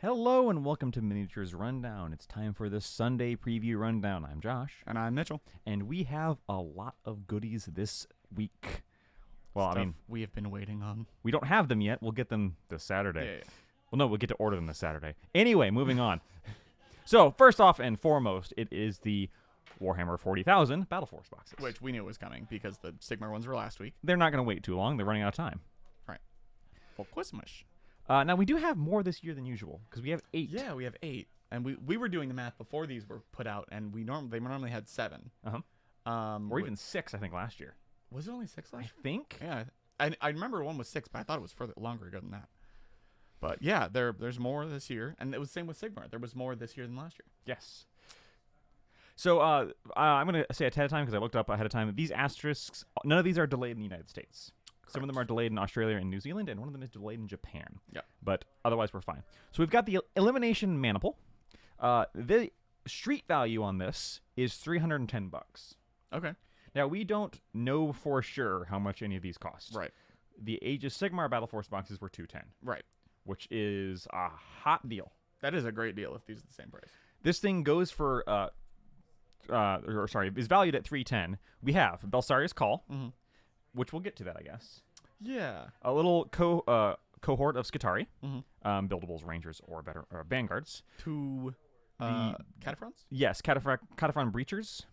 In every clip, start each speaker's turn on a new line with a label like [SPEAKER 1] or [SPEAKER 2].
[SPEAKER 1] Hello and welcome to Miniatures Rundown. It's time for the Sunday preview rundown. I'm Josh.
[SPEAKER 2] And I'm Mitchell.
[SPEAKER 1] And we have a lot of goodies this week. Well,
[SPEAKER 2] Stuff
[SPEAKER 1] I mean,
[SPEAKER 2] we have been waiting on.
[SPEAKER 1] we don't have them yet. We'll get them this Saturday.
[SPEAKER 2] Yeah.
[SPEAKER 1] Well, no, we'll get to order them this Saturday. Anyway, moving on. So, first off and foremost, it is the Warhammer 40,000 Battleforce boxes.
[SPEAKER 2] Which we knew was coming because the Sigmar ones were last week.
[SPEAKER 1] They're not going to wait too long. They're running out of time.
[SPEAKER 2] Right. For Christmas.
[SPEAKER 1] Now, we do have more this year than usual because we have 8.
[SPEAKER 2] Yeah, we have 8. And we were doing the math before these were put out, and they normally had 7.
[SPEAKER 1] Uh-huh. Or even 6, I think, last year.
[SPEAKER 2] Was it only 6 last
[SPEAKER 1] I
[SPEAKER 2] year?
[SPEAKER 1] think.
[SPEAKER 2] Yeah. I remember one was 6, but I thought it was longer ago than that. But yeah, there's more this year. And it was the same with Sigmar. There was more this year than last year.
[SPEAKER 1] Yes. So I'm going to say ahead of time because I looked up ahead of time. These asterisks, none of these are delayed in the United States. Correct. Some of them are delayed in Australia and New Zealand, and one of them is delayed in Japan.
[SPEAKER 2] Yeah.
[SPEAKER 1] But otherwise, we're fine. So we've got the Elimination Maniple. The street value on this is $310.
[SPEAKER 2] Okay.
[SPEAKER 1] Now, we don't know for sure how much any of these cost.
[SPEAKER 2] Right.
[SPEAKER 1] The Aegis Sigmar Battleforce boxes were $210.
[SPEAKER 2] Right.
[SPEAKER 1] Which is a hot deal.
[SPEAKER 2] That is a great deal if these are the same price.
[SPEAKER 1] This thing goes for, is valued at $310. We have Belsarius Call, which we'll get to that, I guess.
[SPEAKER 2] Yeah.
[SPEAKER 1] A little cohort of Skitari, buildables, Rangers, or Vanguards.
[SPEAKER 2] 2
[SPEAKER 1] The
[SPEAKER 2] Cataphrons?
[SPEAKER 1] Yes, Cataphron Breachers.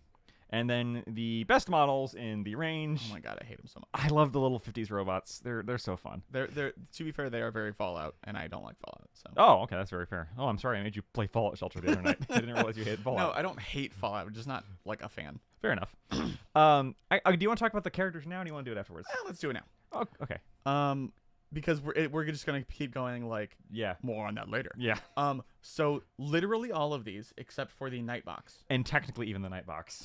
[SPEAKER 1] And then the best models in the range.
[SPEAKER 2] Oh my god, I hate them so much.
[SPEAKER 1] I love the little 50s robots. They're so fun.
[SPEAKER 2] They're to be fair, they are very Fallout, and I don't like Fallout. So.
[SPEAKER 1] Oh, okay, that's very fair. Oh, I'm sorry, I made you play Fallout Shelter the other night. I didn't realize you hated Fallout.
[SPEAKER 2] No, I don't hate Fallout. I'm just not like a fan.
[SPEAKER 1] Fair enough. Do you want to talk about the characters now, or do you want to do it afterwards?
[SPEAKER 2] Let's do it now.
[SPEAKER 1] Oh, okay.
[SPEAKER 2] Because we're just gonna keep going. Like,
[SPEAKER 1] yeah,
[SPEAKER 2] more on that later.
[SPEAKER 1] Yeah.
[SPEAKER 2] So literally all of these, except for the Night Box,
[SPEAKER 1] and technically even the Night Box,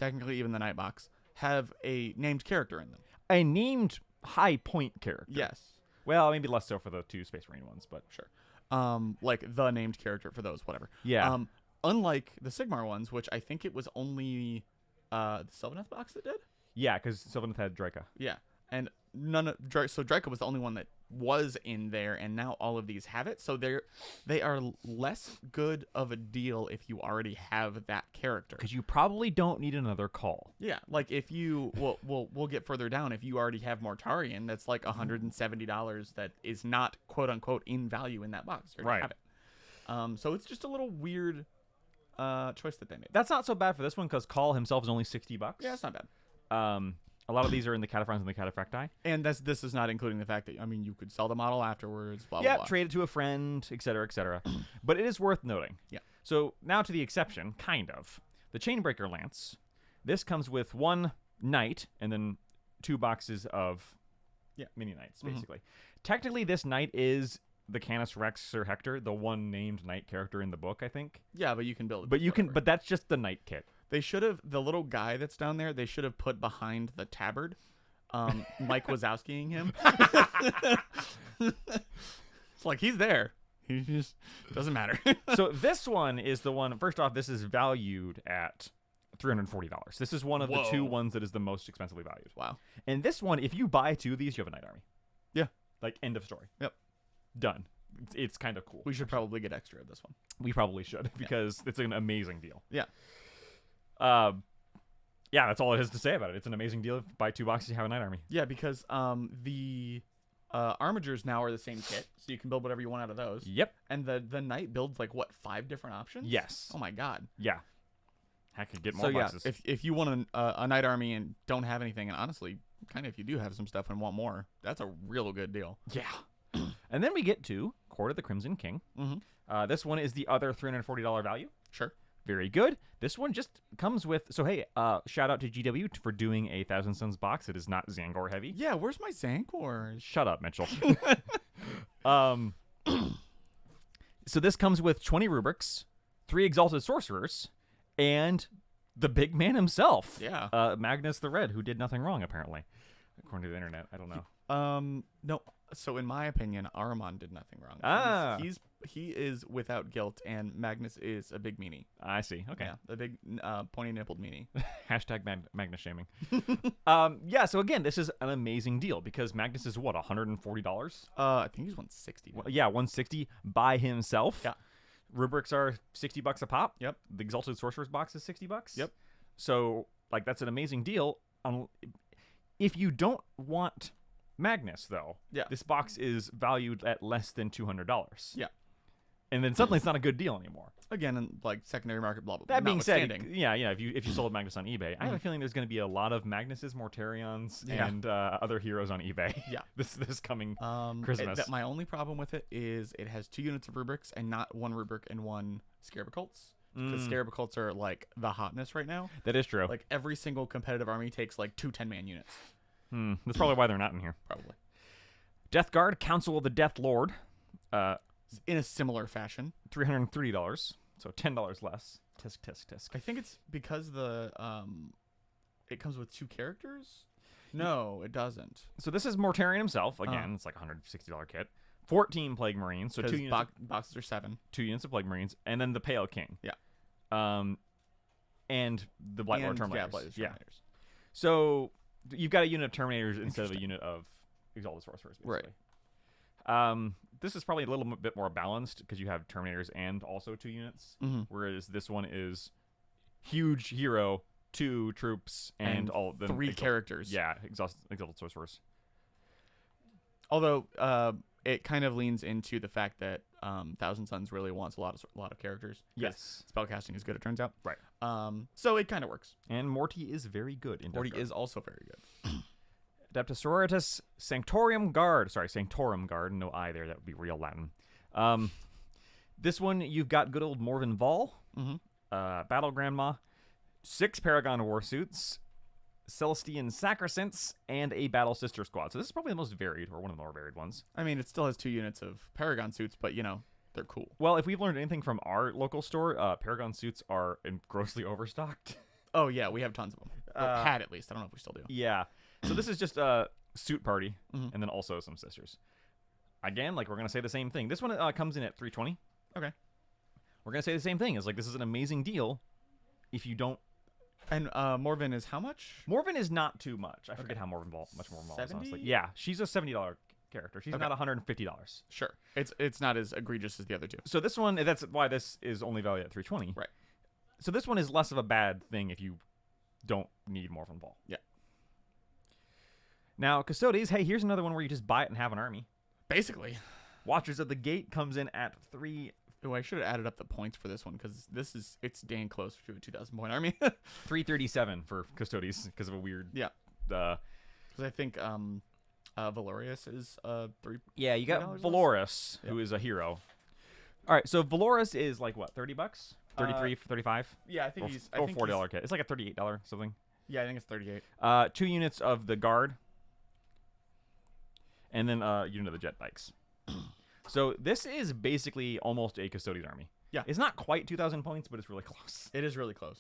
[SPEAKER 2] have a named character in them.
[SPEAKER 1] A named high point character.
[SPEAKER 2] Yes.
[SPEAKER 1] Well, maybe less so for the 2 Space Marine ones, but
[SPEAKER 2] sure. Like the named character for those, whatever.
[SPEAKER 1] Yeah.
[SPEAKER 2] Unlike the Sigmar ones, which I think it was only the Sylvaneth box that did.
[SPEAKER 1] Yeah, because Sylvaneth had Draca.
[SPEAKER 2] Yeah, and so Draca was the only one that was in there, and now all of these have it. So they are less good of a deal if you already have that character.
[SPEAKER 1] Because you probably don't need another call.
[SPEAKER 2] Yeah, like if you we'll get further down. If you already have Mortarion, that's like $170 that is not quote unquote in value in that box. You already have it. So it's just a little weird choice that they made.
[SPEAKER 1] That's not so bad for this one because Call himself is only $60.
[SPEAKER 2] Yeah, it's not bad.
[SPEAKER 1] A lot of these are in the Cataphrons and the Cataphracti.
[SPEAKER 2] And this is not including the fact that, I mean, you could sell the model afterwards, blah,
[SPEAKER 1] yeah,
[SPEAKER 2] blah, blah.
[SPEAKER 1] Trade it to a friend, etc., etc. But it is worth noting.
[SPEAKER 2] Yeah.
[SPEAKER 1] So now to the exception, kind of. The Chainbreaker Lance. This comes with 1 knight and then 2 boxes of mini knights, basically. Technically, this knight is the Canis Rex or Hector, the one named knight character in the book, I think.
[SPEAKER 2] Yeah, but you can build it.
[SPEAKER 1] But that's just the knight kit.
[SPEAKER 2] They should have, the little guy that's down there, they should have put behind the tabard. Mike Wazowskiing him. It's like, he's there. He just doesn't matter.
[SPEAKER 1] So this one is the one, first off, this is valued at $340. This is one of the 2 ones that is the most expensively valued.
[SPEAKER 2] Wow.
[SPEAKER 1] And this one, if you buy 2 of these, you have a knight army.
[SPEAKER 2] Yeah.
[SPEAKER 1] Like, end of story.
[SPEAKER 2] Yep.
[SPEAKER 1] Done. It's kind of cool.
[SPEAKER 2] We should probably get extra of this one.
[SPEAKER 1] We probably should because it's an amazing deal.
[SPEAKER 2] Yeah.
[SPEAKER 1] Yeah, that's all it is to say about it. It's an amazing deal. Buy 2 boxes, you have a knight army.
[SPEAKER 2] Yeah, because the armigers now are the same kit, so you can build whatever you want out of those.
[SPEAKER 1] Yep.
[SPEAKER 2] And the knight builds like what, 5 different options?
[SPEAKER 1] Yes.
[SPEAKER 2] Oh my god.
[SPEAKER 1] Yeah. Heck, could get more boxes.
[SPEAKER 2] If you want a knight army and don't have anything, and honestly, kind of if you do have some stuff and want more, that's a real good deal.
[SPEAKER 1] Yeah. And then we get to Court of the Crimson King. This one is the other $340 value.
[SPEAKER 2] Sure.
[SPEAKER 1] Very good. This one just comes with... So, hey, shout out to GW for doing a Thousand Suns box. It is not Zangor heavy.
[SPEAKER 2] Yeah, where's my Zangor?
[SPEAKER 1] Shut up, Mitchell. So this comes with 20 rubrics, 3 Exalted Sorcerers, and the big man himself.
[SPEAKER 2] Yeah.
[SPEAKER 1] Magnus the Red, who did nothing wrong, apparently. According to the internet. I don't know.
[SPEAKER 2] No. So in my opinion, Ahriman did nothing wrong. He is without guilt, and Magnus is a big meanie.
[SPEAKER 1] I see. Okay.
[SPEAKER 2] Yeah, the big pointy-nippled meanie.
[SPEAKER 1] Hashtag Magnus shaming. Yeah, so again, this is an amazing deal because Magnus is what, $140?
[SPEAKER 2] I think he's 160.
[SPEAKER 1] Well, yeah, 160 by himself.
[SPEAKER 2] Yeah.
[SPEAKER 1] Rubrics are $60 a pop.
[SPEAKER 2] Yep.
[SPEAKER 1] The Exalted Sorcerer's box is $60.
[SPEAKER 2] Yep.
[SPEAKER 1] So, like, that's an amazing deal. If you don't want Magnus, though, this box is valued at less than $200.
[SPEAKER 2] Yeah.
[SPEAKER 1] And then suddenly it's not a good deal anymore.
[SPEAKER 2] Again, in, like, secondary market, blah, blah, blah.
[SPEAKER 1] That being said, if you sold Magnus on eBay, I have a feeling there's going to be a lot of Magnuses, Mortarions, and other heroes on eBay.
[SPEAKER 2] Yeah.
[SPEAKER 1] this coming Christmas.
[SPEAKER 2] My only problem with it is it has 2 units of rubrics and not 1 rubric and 1 Scarab Occults. Because Scarab Occults are, like, the hotness right now.
[SPEAKER 1] That is true.
[SPEAKER 2] Like, every single competitive army takes, like, 2 10-man units.
[SPEAKER 1] That's probably why they're not in here.
[SPEAKER 2] Probably.
[SPEAKER 1] Death Guard, Council of the Death Lord.
[SPEAKER 2] In a similar fashion.
[SPEAKER 1] $330, so $10 less. Tisk, tisk, tisk.
[SPEAKER 2] I think it's because it comes with 2 characters? No, it doesn't.
[SPEAKER 1] So this is Mortarion himself. Again, it's like a $160 kit. 14 Plague Marines, so 2 units.
[SPEAKER 2] Boxes are 7.
[SPEAKER 1] 2 units of Plague Marines, and then the Pale King.
[SPEAKER 2] Yeah.
[SPEAKER 1] And the Blightlord Terminators.
[SPEAKER 2] Blightlord Terminators.
[SPEAKER 1] So you've got a unit of Terminators instead of a unit of Exalted Sorcerers, basically.
[SPEAKER 2] Right.
[SPEAKER 1] This is probably a little bit more balanced because you have Terminators and also 2 units, whereas this one is huge hero, 2 troops, and all the
[SPEAKER 2] 3 characters.
[SPEAKER 1] Yeah, Exalted Sorcerers.
[SPEAKER 2] Although it kind of leans into the fact that Thousand Suns really wants a lot of characters.
[SPEAKER 1] Yes,
[SPEAKER 2] spellcasting is good. It turns out.
[SPEAKER 1] Right.
[SPEAKER 2] So it kind of works.
[SPEAKER 1] And Morty is very good.
[SPEAKER 2] Morty is also very good.
[SPEAKER 1] Adeptus Sororitas, Sanctorum Guard. No I there. That would be real Latin. This one, you've got good old Morven Vol, Battle Grandma, 6 Paragon Warsuits, Celestian Sacrosants, and a Battle Sister Squad. So this is probably the most varied, or one of the more varied ones.
[SPEAKER 2] I mean, it still has 2 units of Paragon suits, but, they're cool.
[SPEAKER 1] Well, if we've learned anything from our local store, Paragon suits are grossly overstocked.
[SPEAKER 2] Oh, yeah, we have tons of them. Had, at least. I don't know if we still do.
[SPEAKER 1] Yeah. So this is just a suit party, and then also some sisters. Again, like, we're going to say the same thing. This one comes in at $320.
[SPEAKER 2] Okay.
[SPEAKER 1] We're going to say the same thing. It's like, this is an amazing deal if you don't...
[SPEAKER 2] And Morven is how much?
[SPEAKER 1] Morven is not too much. I forget how much Morven is, honestly. Yeah, she's a $70 character. She's not $150.
[SPEAKER 2] Sure. It's not as egregious as the other 2.
[SPEAKER 1] So this one, that's why this is only valued at $320.
[SPEAKER 2] Right.
[SPEAKER 1] So this one is less of a bad thing if you don't need Morven Ball.
[SPEAKER 2] Yeah.
[SPEAKER 1] Now, Custodes, hey, here's another one where you just buy it and have an army.
[SPEAKER 2] Basically.
[SPEAKER 1] Watchers of the Gate comes in at 3...
[SPEAKER 2] Oh, I should have added up the points for this one because it's dang close to a 2,000 point army.
[SPEAKER 1] 337 for Custodes because of a weird...
[SPEAKER 2] Yeah. Because I think Valorius is 3.
[SPEAKER 1] Yeah, you got Valorous, who is a hero. All right, so Valorous is like what, $30? 33, 35?
[SPEAKER 2] Yeah, I think he's...
[SPEAKER 1] Or $40 kit. It's like a $38 something.
[SPEAKER 2] Yeah, I think it's 38.
[SPEAKER 1] 2 units of the Guard. And then a unit of the jetbikes. So this is basically almost a Custodes army.
[SPEAKER 2] Yeah.
[SPEAKER 1] It's not quite 2,000 points, but it's really close.
[SPEAKER 2] It is really close.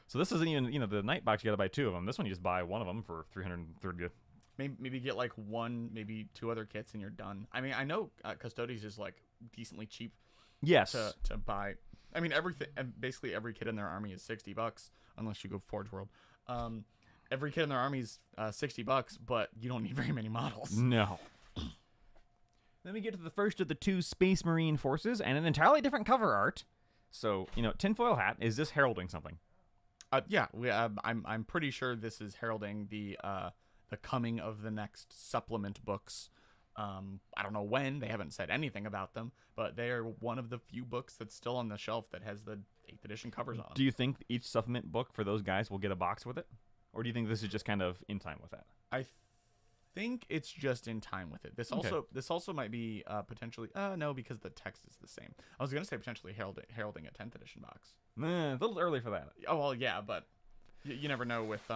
[SPEAKER 1] So this isn't even, the night box, you got to buy 2 of them. This one, you just buy 1 of them for $330.
[SPEAKER 2] Maybe get like 1, maybe 2 other kits and you're done. I mean, I know Custodes is like decently cheap.
[SPEAKER 1] Yes.
[SPEAKER 2] To buy. I mean, basically every kit in their army is $60, unless you go Forge World. Every kit in their army is $60, but you don't need very many models.
[SPEAKER 1] No. Then we get to the first of the 2 Space Marine forces and an entirely different cover art. So, tinfoil hat. Is this heralding something?
[SPEAKER 2] Yeah, I'm pretty sure this is heralding the coming of the next supplement books. I don't know when. They haven't said anything about them, but they are one of the few books that's still on the shelf that has the 8th edition covers on them.
[SPEAKER 1] Do you think each supplement book for those guys will get a box with it? Or do you think this is just kind of in time with that?
[SPEAKER 2] I think it's just in time with it. This also might be potentially... no, because the text is the same. I was going to say potentially heralding a 10th edition box.
[SPEAKER 1] A little early for that.
[SPEAKER 2] Oh, well, yeah, but you never know with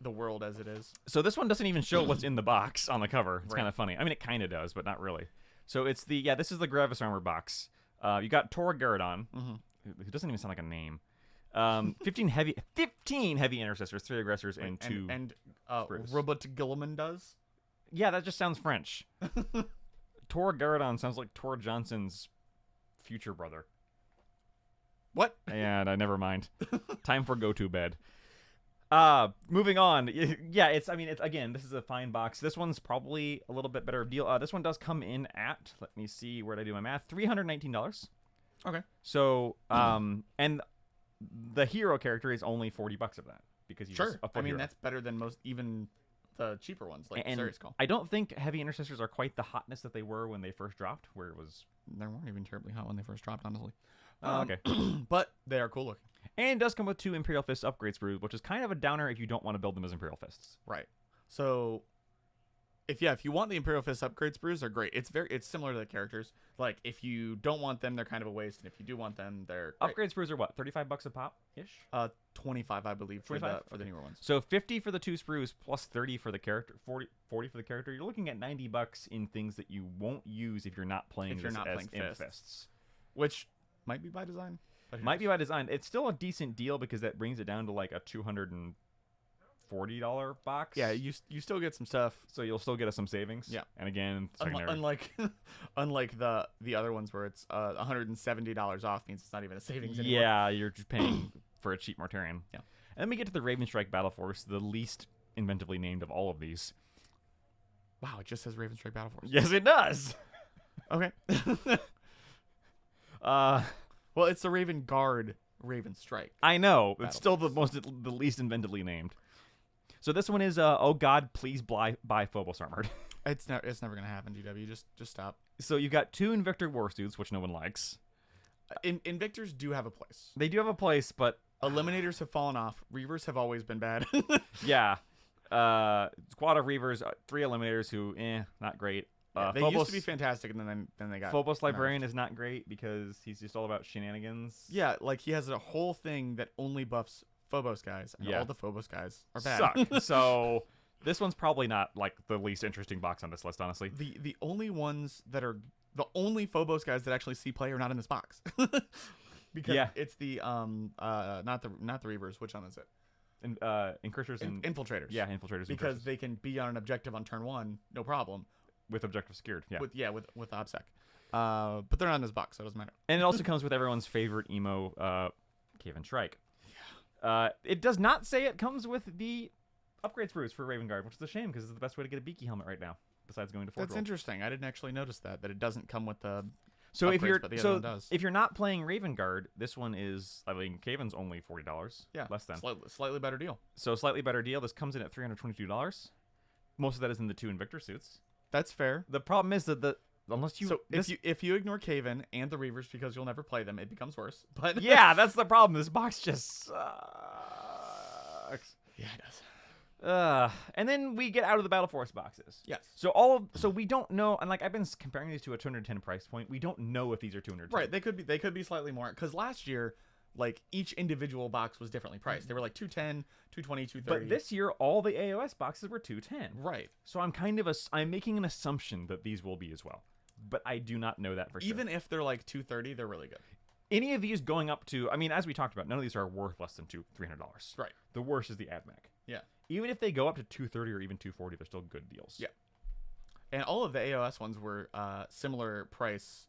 [SPEAKER 2] the world as it is.
[SPEAKER 1] So this one doesn't even show what's in the box on the cover. It's kind of funny. I mean, it kind of does, but not really. So it's this is the Gravis Armor box. You got Tor Garadon, who doesn't even sound like a name. 15 heavy intercessors, 3 aggressors, and 2
[SPEAKER 2] and Robot Gilliman does.
[SPEAKER 1] Yeah, that just sounds French. Tor Garadon sounds like Tor Johnson's future brother.
[SPEAKER 2] What?
[SPEAKER 1] Yeah, never mind. Time for go to bed. Moving on. Yeah, again, this is a fine box. This one's probably a little bit better deal. This one does come in at, let me see, where did I do my math? $319.
[SPEAKER 2] Okay.
[SPEAKER 1] So, and the hero character is only $40 of that because he's
[SPEAKER 2] Sure.
[SPEAKER 1] a foot hero.
[SPEAKER 2] That's better than most, even the cheaper ones, like
[SPEAKER 1] And
[SPEAKER 2] Serious Call.
[SPEAKER 1] I don't think heavy intercessors are quite the hotness that they were when they first dropped, where it was.
[SPEAKER 2] They weren't even terribly hot when they first dropped, honestly.
[SPEAKER 1] Oh, okay.
[SPEAKER 2] But they are cool looking.
[SPEAKER 1] And it does come with 2 Imperial Fist upgrade sprues, which is kind of a downer if you don't want to build them as Imperial Fists.
[SPEAKER 2] Right. So, if you want the Imperial Fist upgrade sprues, they're great. It's similar to the characters. Like, if you don't want them, they're kind of a waste, and if you do want them, they're great.
[SPEAKER 1] Upgrade sprues are what, $35 a pop ish?
[SPEAKER 2] 25, I believe, for
[SPEAKER 1] 25?
[SPEAKER 2] the newer ones.
[SPEAKER 1] So 50 for the 2 sprues plus 30 for the character, 40 for the character. You're looking at $90 in things that you won't use if you're not playing
[SPEAKER 2] If you're
[SPEAKER 1] this
[SPEAKER 2] not
[SPEAKER 1] as
[SPEAKER 2] playing
[SPEAKER 1] Imp
[SPEAKER 2] Fists.
[SPEAKER 1] Fists.
[SPEAKER 2] Which might be by design. But who
[SPEAKER 1] Might be
[SPEAKER 2] knows?
[SPEAKER 1] by design. It's still a decent deal because that brings it down to like a $240 box.
[SPEAKER 2] Yeah, you still get some stuff.
[SPEAKER 1] So you'll still get some savings.
[SPEAKER 2] Yeah.
[SPEAKER 1] And again, secondary.
[SPEAKER 2] Unlike the other ones where it's $170 off means it's not even a savings anymore.
[SPEAKER 1] Yeah, you're just paying for a cheap Mortarion.
[SPEAKER 2] Yeah.
[SPEAKER 1] And then we get to the Raven Strike Battleforce, the least inventively named of all of these.
[SPEAKER 2] Wow, it just says Raven Strike Battleforce.
[SPEAKER 1] Yes, it does.
[SPEAKER 2] Okay. Well, it's the Raven Guard Raven Strike.
[SPEAKER 1] I know. It's still the least inventively named. So this one is, oh God, please buy Phobos Armored.
[SPEAKER 2] It's never gonna happen, GW. Just stop.
[SPEAKER 1] So you've got 2 Invictor War Suits, which no one likes.
[SPEAKER 2] Invictors do have a place.
[SPEAKER 1] They do have a place, but
[SPEAKER 2] Eliminators have fallen off. Reavers have always been bad.
[SPEAKER 1] yeah. Squad of Reavers, 3 Eliminators who, not great.
[SPEAKER 2] They used to be fantastic, and then they got
[SPEAKER 1] Phobos Librarian is not great because he's just all about shenanigans.
[SPEAKER 2] Yeah, like he has a whole thing that only buffs Phobos guys, and all the Phobos guys are bad.
[SPEAKER 1] Suck. So this one's probably not like the least interesting box on this list, honestly.
[SPEAKER 2] The only ones that are the only Phobos guys that actually see play are not in this box. Because it's the not the Reavers. Which one is it?
[SPEAKER 1] Incursors and
[SPEAKER 2] Infiltrators.
[SPEAKER 1] Yeah, Infiltrators.
[SPEAKER 2] Because they can be on an objective on turn 1, no problem.
[SPEAKER 1] With objective secured, yeah.
[SPEAKER 2] With OBSEC. But they're not in this box, so it doesn't matter.
[SPEAKER 1] And it also comes with everyone's favorite emo, Cave and Shrike. Yeah. It does not say it comes with the upgrade sprues for Raven Guard, which is a shame because it's the best way to get a Beaky helmet right now, besides going to Forge
[SPEAKER 2] That's
[SPEAKER 1] Roll.
[SPEAKER 2] interesting. I didn't actually notice that it doesn't come with the
[SPEAKER 1] So
[SPEAKER 2] upgrades,
[SPEAKER 1] if you're not playing Raven Guard, this one is, I mean, Caven's only $40.
[SPEAKER 2] Yeah,
[SPEAKER 1] less than.
[SPEAKER 2] Slightly better deal.
[SPEAKER 1] So slightly better deal. This comes in at $322. Most of that is in the 2 Invictor suits.
[SPEAKER 2] That's fair.
[SPEAKER 1] The problem is that
[SPEAKER 2] if you ignore Caven and the Reavers because you'll never play them, it becomes worse. But
[SPEAKER 1] yeah, that's the problem. This box just sucks.
[SPEAKER 2] Yeah, it does.
[SPEAKER 1] And then we get out of the Battleforce boxes.
[SPEAKER 2] Yes.
[SPEAKER 1] So we don't know, and like I've been comparing these to a 210 price point. We don't know if these are 210.
[SPEAKER 2] Right. They could be slightly more because last year, like each individual box was differently priced. They were like 210, 220, 230.
[SPEAKER 1] But this year, all the AOS boxes were 210.
[SPEAKER 2] Right.
[SPEAKER 1] So I'm making an assumption that these will be as well, but I do not know that for sure.
[SPEAKER 2] Even if they're like 230, they're really good.
[SPEAKER 1] Any of these going up to, I mean, as we talked about, none of these are worth less than $300.
[SPEAKER 2] Right.
[SPEAKER 1] The worst is the AdMech.
[SPEAKER 2] Yeah.
[SPEAKER 1] Even if they go up to 230 or even 240, they're still good deals.
[SPEAKER 2] Yeah. And all of the AOS ones were similar price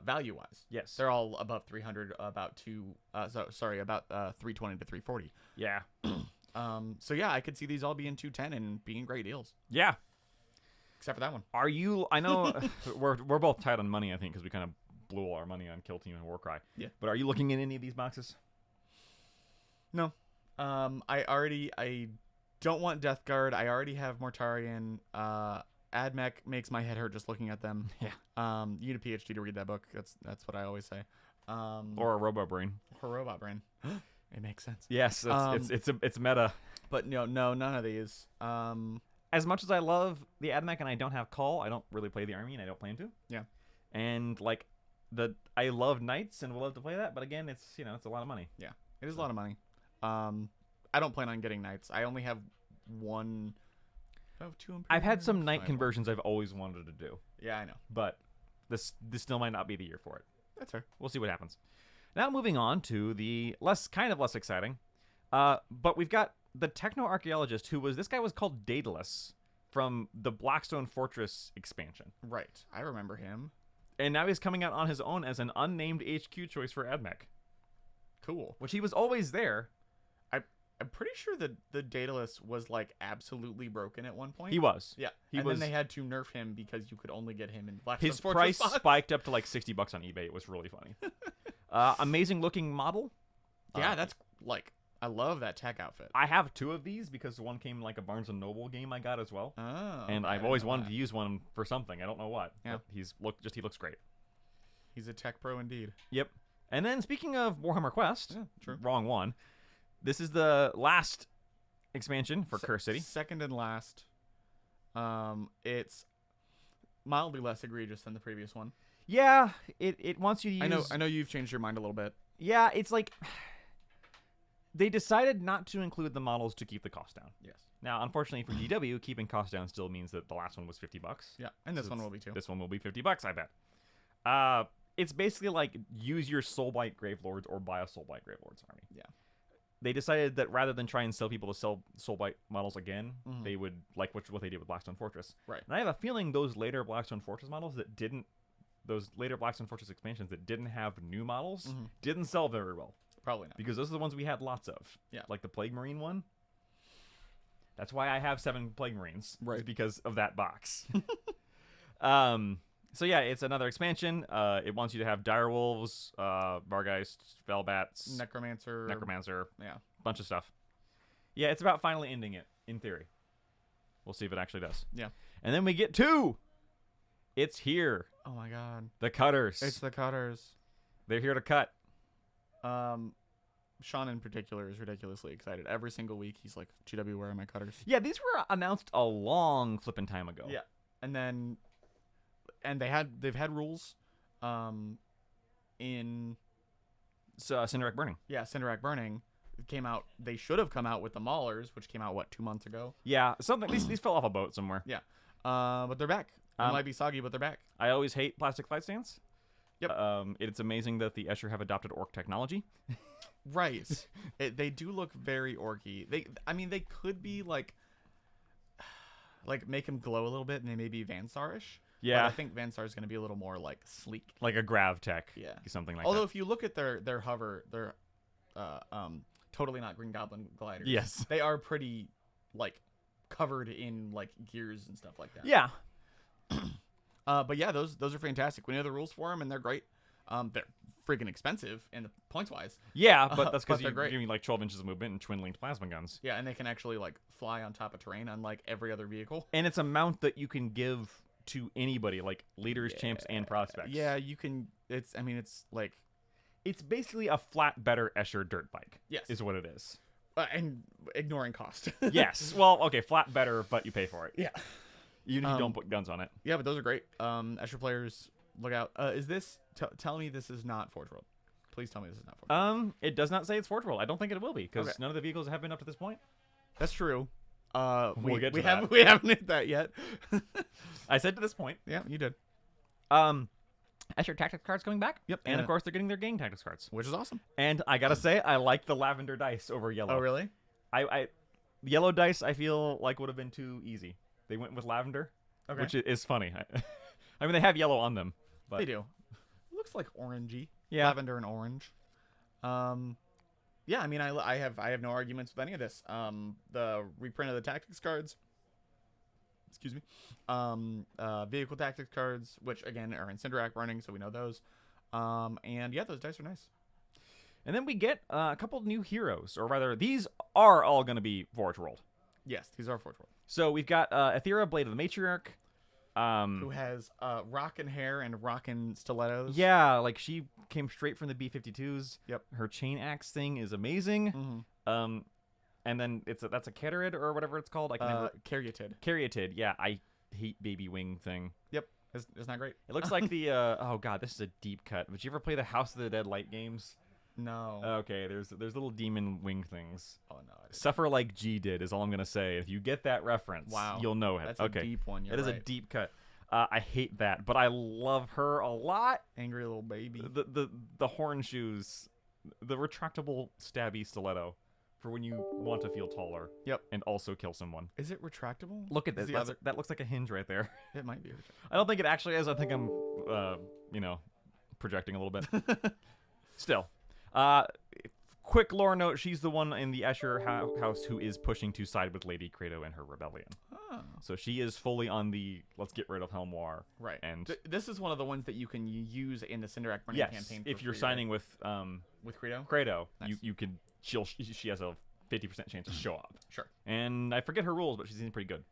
[SPEAKER 2] value wise.
[SPEAKER 1] Yes.
[SPEAKER 2] They're all above 300, about 320 to 340.
[SPEAKER 1] Yeah.
[SPEAKER 2] So yeah, I could see these all being 210 and being great deals.
[SPEAKER 1] Yeah.
[SPEAKER 2] Except for that one.
[SPEAKER 1] Are you? I know we're both tight on money, I think, because we kind of blew all our money on Kill Team and Warcry.
[SPEAKER 2] Yeah.
[SPEAKER 1] But are you looking in any of these boxes?
[SPEAKER 2] No. I don't want Death Guard. I already have Mortarion. AdMech makes my head hurt just looking at them.
[SPEAKER 1] Yeah.
[SPEAKER 2] You need a PhD to read that book. That's what I always say.
[SPEAKER 1] Or a Robo Brain.
[SPEAKER 2] Or Robot Brain. It makes sense.
[SPEAKER 1] Yes, it's meta.
[SPEAKER 2] But no, none of these.
[SPEAKER 1] As much as I love the AdMech and I don't have Call, I don't really play the army and I don't plan to.
[SPEAKER 2] Yeah.
[SPEAKER 1] And like I love Knights and would love to play that, but again, it's a lot of money.
[SPEAKER 2] Yeah, it is a lot of money. I don't plan on getting Knights. I only have one. I have 2 Imperial.
[SPEAKER 1] I've had some Knight conversions I've always wanted to do.
[SPEAKER 2] Yeah, I know.
[SPEAKER 1] But this still might not be the year for it.
[SPEAKER 2] That's fair.
[SPEAKER 1] We'll see what happens. Now moving on to the less exciting. But we've got the Techno-Archaeologist, this guy was called Daedalus from the Blackstone Fortress expansion.
[SPEAKER 2] Right. I remember him.
[SPEAKER 1] And now he's coming out on his own as an unnamed HQ choice for AdMech.
[SPEAKER 2] Cool.
[SPEAKER 1] Which he was always there.
[SPEAKER 2] I I'm pretty sure that the Daedalus was like absolutely broken at one point.
[SPEAKER 1] He was.
[SPEAKER 2] Yeah,
[SPEAKER 1] He
[SPEAKER 2] then they had to nerf him because you could only get him in Blackstone
[SPEAKER 1] His
[SPEAKER 2] Fortress
[SPEAKER 1] price
[SPEAKER 2] spots.
[SPEAKER 1] spiked up to like $60 on eBay. It was really funny. Amazing looking model.
[SPEAKER 2] Yeah, that's like I love that tech outfit.
[SPEAKER 1] I have 2 of these because one came in like a Barnes and Noble game I got as well.
[SPEAKER 2] Oh,
[SPEAKER 1] And
[SPEAKER 2] okay,
[SPEAKER 1] I've
[SPEAKER 2] I
[SPEAKER 1] always
[SPEAKER 2] didn't know
[SPEAKER 1] wanted
[SPEAKER 2] that.
[SPEAKER 1] to use one for something. I don't know what.
[SPEAKER 2] Yeah.
[SPEAKER 1] But he looks great.
[SPEAKER 2] He's a tech pro indeed.
[SPEAKER 1] Yep. And then speaking of Warhammer Quest,
[SPEAKER 2] Yeah, true.
[SPEAKER 1] wrong one. This is the last expansion for Curse City.
[SPEAKER 2] Second and last. It's mildly less egregious than the previous one.
[SPEAKER 1] Yeah, it wants you to use.
[SPEAKER 2] I know you've changed your mind a little bit.
[SPEAKER 1] Yeah, it's like they decided not to include the models to keep the cost down.
[SPEAKER 2] Yes.
[SPEAKER 1] Now, unfortunately for GW, keeping cost down still means that the last one was $50.
[SPEAKER 2] Yeah, and this one will be too.
[SPEAKER 1] This one will be $50, I bet. It's basically like use your Soulblight Gravelords or buy a Soulblight Gravelords army.
[SPEAKER 2] Yeah.
[SPEAKER 1] They decided that rather than try and sell people to sell Soulblight models again,
[SPEAKER 2] Mhm.
[SPEAKER 1] they would like what they did with Blackstone Fortress.
[SPEAKER 2] Right.
[SPEAKER 1] And I have a feeling those later Blackstone Fortress models that didn't, those later Blackstone Fortress expansions that didn't have new models,
[SPEAKER 2] Mhm.
[SPEAKER 1] didn't sell very well.
[SPEAKER 2] Probably not.
[SPEAKER 1] Because those are the ones we had lots of.
[SPEAKER 2] Yeah.
[SPEAKER 1] Like the Plague Marine one. That's why I have 7 Plague Marines.
[SPEAKER 2] Right.
[SPEAKER 1] Is because of that box. So yeah, it's another expansion. It wants you to have Direwolves, Bargeist, Felbats, Necromancer,
[SPEAKER 2] Yeah.
[SPEAKER 1] bunch of stuff. Yeah, it's about finally ending it, in theory. We'll see if it actually does.
[SPEAKER 2] Yeah.
[SPEAKER 1] And then we get 2. It's here.
[SPEAKER 2] Oh my god.
[SPEAKER 1] The Cutters.
[SPEAKER 2] It's the Cutters.
[SPEAKER 1] They're here to cut.
[SPEAKER 2] Sean in particular is ridiculously excited. Every single week he's like, GW, where are my Cutters?
[SPEAKER 1] Yeah, these were announced a long flipping time ago.
[SPEAKER 2] Yeah. And they've had rules in
[SPEAKER 1] Cinderrack Burning.
[SPEAKER 2] Yeah, Cinderrack Burning. It came out. They should have come out with the Maulers, which came out 2 months ago.
[SPEAKER 1] Yeah, something. These fell off a boat somewhere.
[SPEAKER 2] Yeah, but they're back. It might be soggy, but they're back.
[SPEAKER 1] I always hate plastic flight stands.
[SPEAKER 2] Yep.
[SPEAKER 1] It's amazing that the Escher have adopted orc technology.
[SPEAKER 2] Right. They do look very orky. They could be like make them glow a little bit, and they may be Vansar-ish.
[SPEAKER 1] Yeah.
[SPEAKER 2] But I think Vansar is going to be a little more like sleek.
[SPEAKER 1] Like a grav tech.
[SPEAKER 2] Yeah.
[SPEAKER 1] Something like
[SPEAKER 2] Although
[SPEAKER 1] that.
[SPEAKER 2] if you look at their hover, their totally not Green Goblin gliders.
[SPEAKER 1] Yes.
[SPEAKER 2] They are pretty like covered in like gears and stuff like that.
[SPEAKER 1] Yeah.
[SPEAKER 2] But yeah, those are fantastic. We know the rules for them, and they're great. They're freaking expensive in the points wise.
[SPEAKER 1] Yeah, but that's because
[SPEAKER 2] they're
[SPEAKER 1] you're
[SPEAKER 2] great.
[SPEAKER 1] giving like 12 inches of movement and twin-linked plasma guns.
[SPEAKER 2] Yeah, and they can actually like fly on top of terrain, unlike every other vehicle.
[SPEAKER 1] And it's a mount that you can give to anybody, like leaders, champs, and prospects.
[SPEAKER 2] Yeah, you can. It's like
[SPEAKER 1] It's basically a flat, better Escher dirt bike.
[SPEAKER 2] Yes.
[SPEAKER 1] Is what it is.
[SPEAKER 2] And ignoring cost.
[SPEAKER 1] Yes. Well, okay, flat better, but you pay for it.
[SPEAKER 2] Yeah.
[SPEAKER 1] Even if you don't put guns on it.
[SPEAKER 2] Yeah, but those are great. Escher players, look out. Is this? Tell me this is not Forge World. Please tell me this is not Forge World.
[SPEAKER 1] It does not say it's Forge World. I don't think it will be because
[SPEAKER 2] Okay.
[SPEAKER 1] none of the vehicles have been up to this point.
[SPEAKER 2] That's true.
[SPEAKER 1] We'll get to
[SPEAKER 2] we
[SPEAKER 1] that.
[SPEAKER 2] we haven't hit that yet.
[SPEAKER 1] I said to this point.
[SPEAKER 2] Yeah, you did.
[SPEAKER 1] Escher Tactics cards coming back.
[SPEAKER 2] Yep.
[SPEAKER 1] And of course they're getting their gang tactics cards.
[SPEAKER 2] Which is awesome.
[SPEAKER 1] And I gotta say, I like the lavender dice over yellow.
[SPEAKER 2] Oh, really?
[SPEAKER 1] I yellow dice I feel like would have been too easy. They went with lavender,
[SPEAKER 2] Okay.
[SPEAKER 1] which is funny. I mean, they have yellow on them, but
[SPEAKER 2] They do. It looks like orangey.
[SPEAKER 1] Yeah.
[SPEAKER 2] Lavender and orange. Yeah, I mean, I have no arguments with any of this. The reprint of the tactics cards. Excuse me. Vehicle tactics cards, which again are in Cinderrack Burning, so we know those. And yeah, those dice are nice.
[SPEAKER 1] And then we get a couple of new heroes, or rather, these are all going to be Forge World.
[SPEAKER 2] Yes, these are Forge World.
[SPEAKER 1] So we've got Aethera, Blade of the Matriarch.
[SPEAKER 2] Who has rockin' hair and rockin' stilettos.
[SPEAKER 1] Yeah, like she came straight from the B-52s.
[SPEAKER 2] Yep.
[SPEAKER 1] Her chain axe thing is amazing.
[SPEAKER 2] Mm-hmm.
[SPEAKER 1] And then that's a Keterid or whatever it's called. I can never...
[SPEAKER 2] Caryatid.
[SPEAKER 1] Caryatid, yeah. I hate baby wing thing.
[SPEAKER 2] Yep. It's not great.
[SPEAKER 1] It looks like the oh god, this is a deep cut. Did you ever play the House of the Dead light games?
[SPEAKER 2] No.
[SPEAKER 1] Okay, there's little demon wing things.
[SPEAKER 2] Oh no. I didn't.
[SPEAKER 1] Suffer like G did is all I'm gonna say. If you get that reference,
[SPEAKER 2] Wow.
[SPEAKER 1] you'll know it.
[SPEAKER 2] That's
[SPEAKER 1] okay.
[SPEAKER 2] a deep one. You're
[SPEAKER 1] It is
[SPEAKER 2] right.
[SPEAKER 1] a deep cut. I hate that, but I love her a lot.
[SPEAKER 2] Angry little baby.
[SPEAKER 1] The horn shoes, the retractable stabby stiletto for when you want to feel taller.
[SPEAKER 2] Yep.
[SPEAKER 1] And also kill someone.
[SPEAKER 2] Is it retractable?
[SPEAKER 1] Look at
[SPEAKER 2] Is
[SPEAKER 1] this.
[SPEAKER 2] the other-
[SPEAKER 1] That looks like a hinge right there.
[SPEAKER 2] It might be retractable.
[SPEAKER 1] I don't think it actually is. I think I'm, projecting a little bit. Still, quick lore note: she's the one in the Escher house who is pushing to side with Lady Credo in her rebellion.
[SPEAKER 2] Oh.
[SPEAKER 1] So she is fully on the let's get rid of Helmoir.
[SPEAKER 2] Right.
[SPEAKER 1] And
[SPEAKER 2] this is one of the ones that you can use in the Cinderak Burning
[SPEAKER 1] yes,
[SPEAKER 2] campaign.
[SPEAKER 1] if you're
[SPEAKER 2] free,
[SPEAKER 1] signing
[SPEAKER 2] right?
[SPEAKER 1] with
[SPEAKER 2] Credo.
[SPEAKER 1] Credo,
[SPEAKER 2] Nice.
[SPEAKER 1] you can she has a 50% chance to show up.
[SPEAKER 2] Sure.
[SPEAKER 1] And I forget her rules, but she seems pretty good.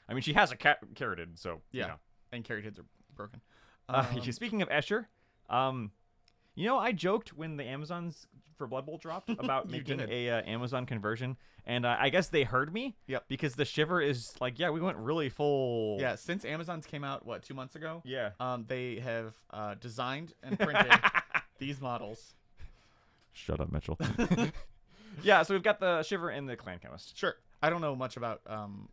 [SPEAKER 1] I mean, she has a carroted, so
[SPEAKER 2] Yeah.
[SPEAKER 1] You know.
[SPEAKER 2] And carrotheads are broken.
[SPEAKER 1] Speaking of Escher, you know, I joked when the Amazons for Blood Bowl dropped about making a Amazon conversion, and I guess they heard me.
[SPEAKER 2] Yep.
[SPEAKER 1] Because the Shiver is like, yeah, we went really full.
[SPEAKER 2] Yeah. Since Amazons came out, what, 2 months ago?
[SPEAKER 1] Yeah.
[SPEAKER 2] They have designed and printed these models.
[SPEAKER 1] Shut up, Mitchell. Yeah, so we've got the Shiver and the Clan Chemist.
[SPEAKER 2] Sure. I don't know much about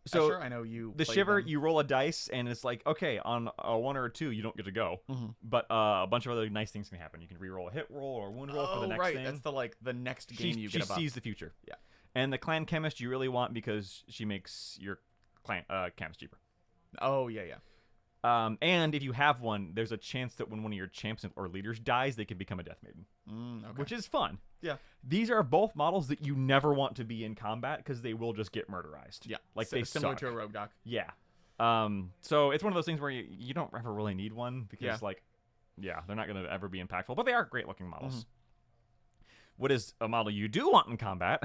[SPEAKER 1] so
[SPEAKER 2] Escher. I know you.
[SPEAKER 1] The
[SPEAKER 2] played
[SPEAKER 1] Shiver,
[SPEAKER 2] them.
[SPEAKER 1] you roll a dice, and it's like, okay, on a 1 or a 2, you don't get to go.
[SPEAKER 2] Mm-hmm.
[SPEAKER 1] But a bunch of other nice things can happen. You can re-roll a hit roll or a wound roll for the next
[SPEAKER 2] right.
[SPEAKER 1] thing.
[SPEAKER 2] That's the next game you get a buff.
[SPEAKER 1] She sees the future.
[SPEAKER 2] Yeah.
[SPEAKER 1] And the Clan Chemist you really want because she makes your clan camps cheaper.
[SPEAKER 2] Oh, yeah, yeah.
[SPEAKER 1] And if you have one, there's a chance that when one of your champs or leaders dies, they can become a Death Maiden,
[SPEAKER 2] Okay.
[SPEAKER 1] which is fun.
[SPEAKER 2] Yeah.
[SPEAKER 1] These are both models that you never want to be in combat because they will just get murderized.
[SPEAKER 2] Yeah.
[SPEAKER 1] Like they
[SPEAKER 2] similar
[SPEAKER 1] suck.
[SPEAKER 2] to a Rogue Doc.
[SPEAKER 1] Yeah. So it's one of those things where you don't ever really need one because they're not going to ever be impactful, but they are great looking models.
[SPEAKER 2] Mm-hmm.
[SPEAKER 1] What is a model you do want in combat?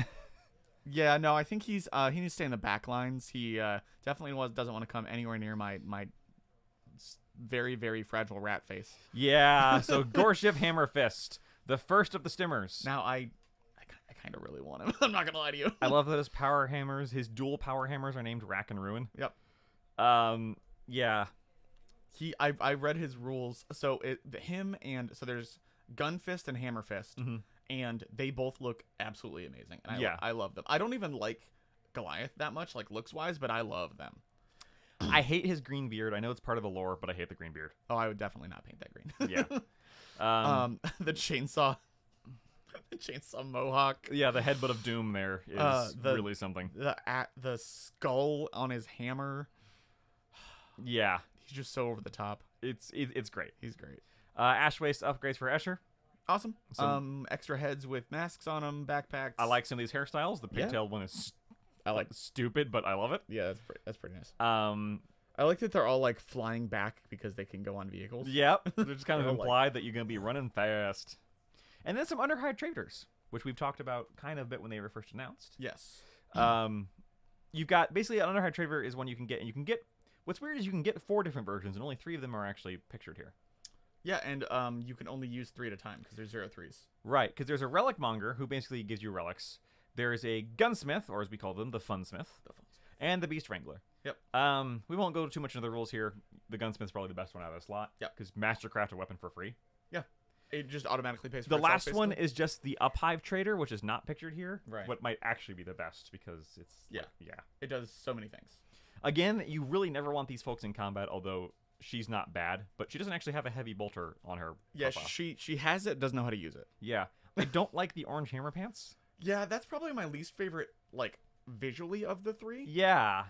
[SPEAKER 2] Yeah, no, I think he needs to stay in the back lines. He definitely doesn't want to come anywhere near my very, very fragile rat face.
[SPEAKER 1] Yeah, so Gorship Hammer Fist, the first of the Stimmers.
[SPEAKER 2] Now, I kind of really want him. I'm not going to lie to you.
[SPEAKER 1] I love that his power hammers, his dual power hammers are named Rack and Ruin.
[SPEAKER 2] Yep.
[SPEAKER 1] Yeah.
[SPEAKER 2] I read his rules. So there's Gun Fist and Hammer Fist, and they both look absolutely amazing. And I love them. I don't even like Goliath that much, like looks-wise, but I love them.
[SPEAKER 1] I hate his green beard. I know it's part of the lore, but I hate the green beard.
[SPEAKER 2] Oh, I would definitely not paint that green.
[SPEAKER 1] Yeah.
[SPEAKER 2] The chainsaw. The chainsaw mohawk.
[SPEAKER 1] Yeah, the headbutt of doom there is really something.
[SPEAKER 2] The skull on his hammer.
[SPEAKER 1] Yeah.
[SPEAKER 2] He's just so over the top.
[SPEAKER 1] It's great.
[SPEAKER 2] He's great.
[SPEAKER 1] Ash Waste upgrades for Escher.
[SPEAKER 2] Awesome. Extra heads with masks on them, backpacks.
[SPEAKER 1] I like some of these hairstyles. The pigtailed one is stupid, but I love it.
[SPEAKER 2] Yeah, that's pretty nice. I like that they're all like flying back because they can go on vehicles.
[SPEAKER 1] Yep. They're just kind of implied that you're going to be running fast. And then some underhired traders, which we've talked about kind of a bit when they were first announced.
[SPEAKER 2] Yes.
[SPEAKER 1] You've got basically an underhired trader is one you can get, and you can get. What's weird is you can get 4 different versions, and only 3 of them are actually pictured here.
[SPEAKER 2] Yeah, and you can only use 3 at a time because there's 0 3s.
[SPEAKER 1] Right, because there's a relic monger who basically gives you relics. There's a gunsmith, or as we call them, the funsmith, and the beast wrangler.
[SPEAKER 2] Yep.
[SPEAKER 1] We won't go too much into the rules here. The gunsmith's probably the best one out of the slot.
[SPEAKER 2] Yep.
[SPEAKER 1] Because mastercraft a weapon for free.
[SPEAKER 2] Yeah. It just automatically pays for
[SPEAKER 1] the
[SPEAKER 2] itself,
[SPEAKER 1] last
[SPEAKER 2] basically.
[SPEAKER 1] one is just the uphive trader, which is not pictured here.
[SPEAKER 2] Right.
[SPEAKER 1] What might actually be the best because it's yeah.
[SPEAKER 2] It does so many things.
[SPEAKER 1] Again, you really never want these folks in combat, although she's not bad, but she doesn't actually have a heavy bolter on her profile.
[SPEAKER 2] she has it, doesn't know how to use it.
[SPEAKER 1] Yeah. I don't like the orange hammer pants.
[SPEAKER 2] Yeah, that's probably my least favorite, like, visually of the 3.
[SPEAKER 1] Yeah.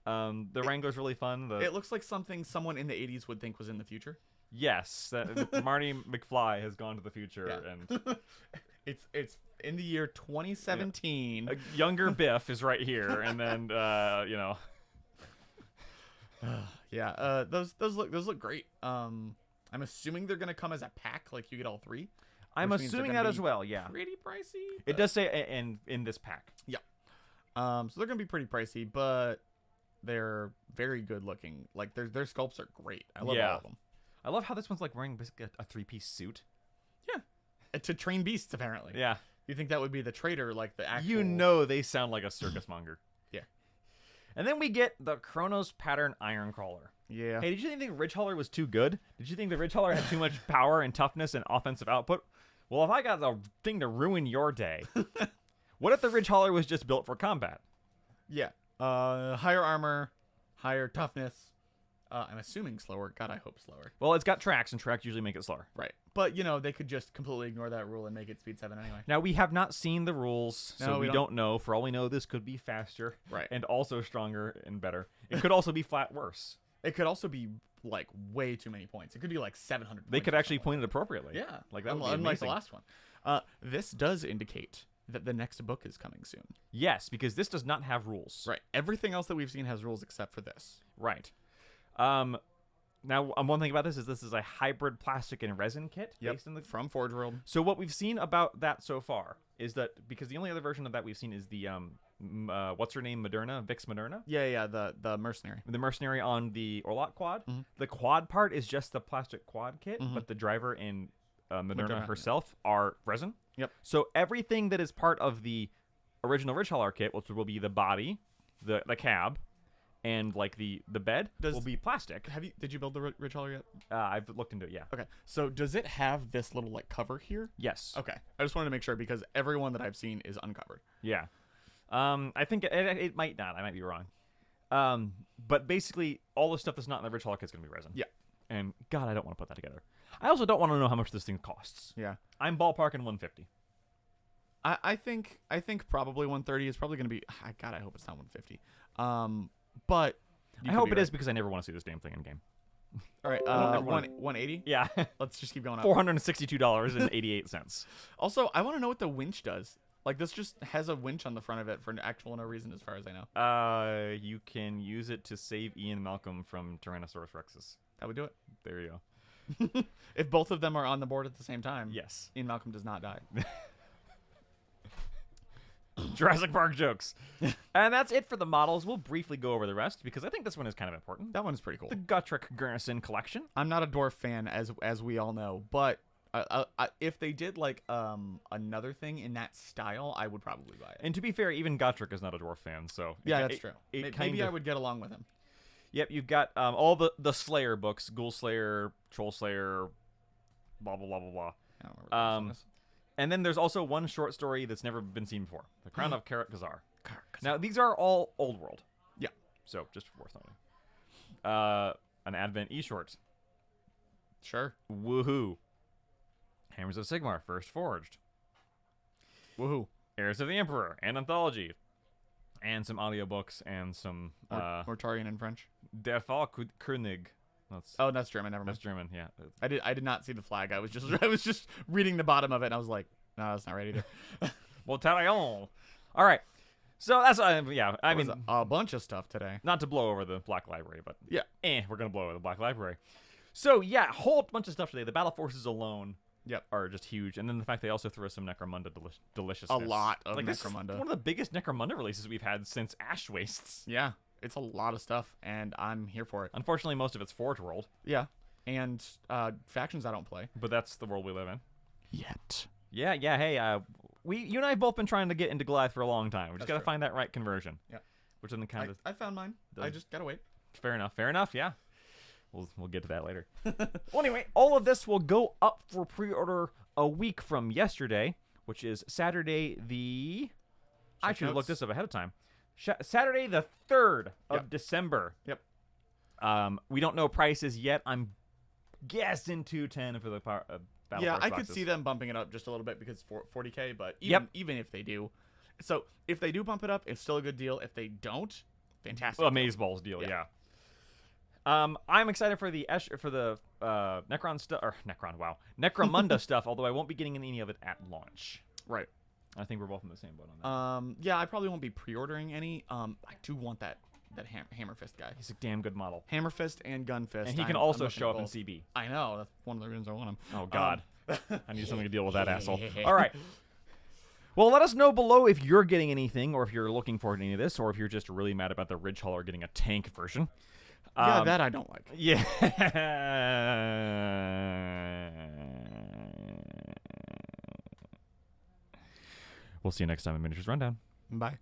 [SPEAKER 1] The Wrangler's really fun.
[SPEAKER 2] It looks like something someone in the 80s would think was in the future.
[SPEAKER 1] Yes. Marty McFly has gone to the future. And
[SPEAKER 2] it's in the year 2017.
[SPEAKER 1] Yeah. A younger Biff is right here, and then,
[SPEAKER 2] Yeah, those look great. I'm assuming they're gonna come as a pack, like you get all 3.
[SPEAKER 1] I'm assuming that as well. Yeah,
[SPEAKER 2] pretty pricey.
[SPEAKER 1] It does say in this pack.
[SPEAKER 2] Yeah. So they're gonna be pretty pricey, but they're very good looking. Like their sculpts are great. I love all of them.
[SPEAKER 1] I love how this one's like wearing basically a 3-piece suit.
[SPEAKER 2] Yeah, to train beasts apparently.
[SPEAKER 1] Yeah.
[SPEAKER 2] You think that would be the trader, like the actual?
[SPEAKER 1] They sound like a circus monger.
[SPEAKER 2] Yeah.
[SPEAKER 1] And then we get the Chronos Pattern Iron Crawler.
[SPEAKER 2] Yeah.
[SPEAKER 1] Hey, did you think Ridgehauler was too good? Did you think the Ridgehauler had too much power and toughness and offensive output? Well, if I got the thing to ruin your day, what if the Ridgehauler was just built for combat?
[SPEAKER 2] Yeah. Higher armor, higher toughness. I'm assuming slower. God, I hope slower.
[SPEAKER 1] Well, it's got tracks, and tracks usually make it slower.
[SPEAKER 2] Right. But, they could just completely ignore that rule and make it speed 7 anyway.
[SPEAKER 1] Now, we have not seen the rules, so we don't know. For all we know, this could be faster.
[SPEAKER 2] Right.
[SPEAKER 1] And also stronger and better. It could also be flat worse.
[SPEAKER 2] It could also be, way too many points. It could be, 700 points.
[SPEAKER 1] They could actually point it appropriately.
[SPEAKER 2] Yeah.
[SPEAKER 1] That would be
[SPEAKER 2] unlike the
[SPEAKER 1] amazing.
[SPEAKER 2] last one. This does indicate that the next book is coming soon.
[SPEAKER 1] Yes, because this does not have rules.
[SPEAKER 2] Right. Everything else that we've seen has rules except for this.
[SPEAKER 1] Right. Now, one thing about this is a hybrid plastic and resin kit based in the
[SPEAKER 2] from Forge World.
[SPEAKER 1] So what we've seen about that so far is that because the only other version of that we've seen is the what's her name, Moderna, Vix Moderna.
[SPEAKER 2] Yeah, the mercenary.
[SPEAKER 1] The mercenary on the Orlok quad.
[SPEAKER 2] Mm-hmm.
[SPEAKER 1] The quad part is just the plastic quad kit, but the driver and Moderna herself are resin.
[SPEAKER 2] Yep.
[SPEAKER 1] So everything that is part of the original Ridgehauler kit, which will be the body, the cab, and like the bed, will be plastic.
[SPEAKER 2] Did you build the Ridgehauler yet?
[SPEAKER 1] I've looked into it. Yeah.
[SPEAKER 2] Okay. So does it have this little like cover here?
[SPEAKER 1] Yes.
[SPEAKER 2] Okay. I just wanted to make sure because everyone that I've seen is uncovered.
[SPEAKER 1] Yeah. I think it might not. I might be wrong. But basically, all the stuff that's not in the Ridgehauler kit is going to be resin.
[SPEAKER 2] Yeah.
[SPEAKER 1] And God, I don't want to put that together. I also don't want to know how much this thing costs.
[SPEAKER 2] Yeah.
[SPEAKER 1] I'm ballparking 150.
[SPEAKER 2] I think probably 130 is probably going to be. God, I hope it's not 150. But
[SPEAKER 1] I hope it is because I never want to see this damn thing in game.
[SPEAKER 2] All right. 180.
[SPEAKER 1] Yeah.
[SPEAKER 2] Let's just keep going up.
[SPEAKER 1] $462.88.
[SPEAKER 2] Also, I want to know what the winch does. Like this just has a winch on the front of it for actual no reason, as far as I know.
[SPEAKER 1] You can use it to save Ian Malcolm from Tyrannosaurus Rexes.
[SPEAKER 2] That would do it.
[SPEAKER 1] There you go.
[SPEAKER 2] If both of them are on the board at the same time,
[SPEAKER 1] yes,
[SPEAKER 2] Ian Malcolm does not die.
[SPEAKER 1] Jurassic Park jokes. And that's it for the models. We'll briefly go over the rest because I think this one is kind of important.
[SPEAKER 2] That one's pretty cool.
[SPEAKER 1] The Guthric Garrison collection.
[SPEAKER 2] I'm not a dwarf fan, as we all know, but if they did like another thing in that style, I would probably buy it.
[SPEAKER 1] And to be fair, even Guthric is not a dwarf fan, so
[SPEAKER 2] yeah, that's true. Maybe I would get along with him.
[SPEAKER 1] Yep, you've got all the Slayer books: Ghoul Slayer, Troll Slayer, blah blah blah blah blah.
[SPEAKER 2] I don't remember this.
[SPEAKER 1] And then there's also one short story that's never been seen before: The Crown of Karat Gazar. Now these are all old world.
[SPEAKER 2] Yeah.
[SPEAKER 1] So just worth noting. An Advent e-short.
[SPEAKER 2] Sure.
[SPEAKER 1] Woohoo. Hammers of Sigmar, First Forged.
[SPEAKER 2] Woohoo.
[SPEAKER 1] Heirs of the Emperor, an anthology. And some audiobooks and some...
[SPEAKER 2] Mortarian in French.
[SPEAKER 1] Der Fall König.
[SPEAKER 2] That's German, never mind.
[SPEAKER 1] That's German, yeah.
[SPEAKER 2] I did not see the flag. I was just reading the bottom of it, and I was like, no, that's not right either.
[SPEAKER 1] Mortarion. All right. So that's... I mean...
[SPEAKER 2] a bunch of stuff today.
[SPEAKER 1] Not to blow over the Black Library, but...
[SPEAKER 2] Yeah.
[SPEAKER 1] We're going to blow over the Black Library. So, yeah, a whole bunch of stuff today. The Battleforces alone...
[SPEAKER 2] Yep,
[SPEAKER 1] are just huge, and then the fact they also threw us some Necromunda deliciousness.
[SPEAKER 2] A lot of
[SPEAKER 1] Necromunda.
[SPEAKER 2] This is
[SPEAKER 1] one of the biggest Necromunda releases we've had since Ash Wastes.
[SPEAKER 2] Yeah, it's a lot of stuff, and I'm here for it.
[SPEAKER 1] Unfortunately, most of it's Forge World.
[SPEAKER 2] Yeah, and factions I don't play.
[SPEAKER 1] But that's the world we live in.
[SPEAKER 2] Yet.
[SPEAKER 1] Yeah. Hey, you and I have both been trying to get into Goliath for a long time. We just got to find that right conversion.
[SPEAKER 2] Yeah.
[SPEAKER 1] Which then kind of.
[SPEAKER 2] I found mine. I just gotta wait.
[SPEAKER 1] Fair enough. Yeah. We'll get to that later. Well, anyway, all of this will go up for pre-order a week from yesterday, which is Saturday the... I should have looked this up ahead of time. Saturday the 3rd of December.
[SPEAKER 2] Yep.
[SPEAKER 1] We don't know prices yet. I'm guessing 210 for the Battleforce
[SPEAKER 2] I
[SPEAKER 1] boxes.
[SPEAKER 2] could see them bumping it up just a little bit because 40K, but even if they do. So if they do bump it up, it's still a good deal. If they don't, fantastic.
[SPEAKER 1] Amazeballs deal, yeah. I'm excited for the Necromunda stuff, although I won't be getting any of it at launch.
[SPEAKER 2] Right.
[SPEAKER 1] I think we're both in the same boat on that.
[SPEAKER 2] Yeah, I probably won't be pre-ordering any. I do want that Hammer Fist guy.
[SPEAKER 1] He's a damn good model.
[SPEAKER 2] Hammer Fist and Gun Fist.
[SPEAKER 1] And he can also show up in CB.
[SPEAKER 2] I know. That's one of the reasons I want him.
[SPEAKER 1] Oh, God. I need something to deal with that asshole. All right. Well, let us know below if you're getting anything, or if you're looking forward to any of this, or if you're just really mad about the Ridgehauler getting a tank version.
[SPEAKER 2] Yeah, that I don't like.
[SPEAKER 1] Yeah. We'll see you next time in Miniatures Rundown.
[SPEAKER 2] Bye.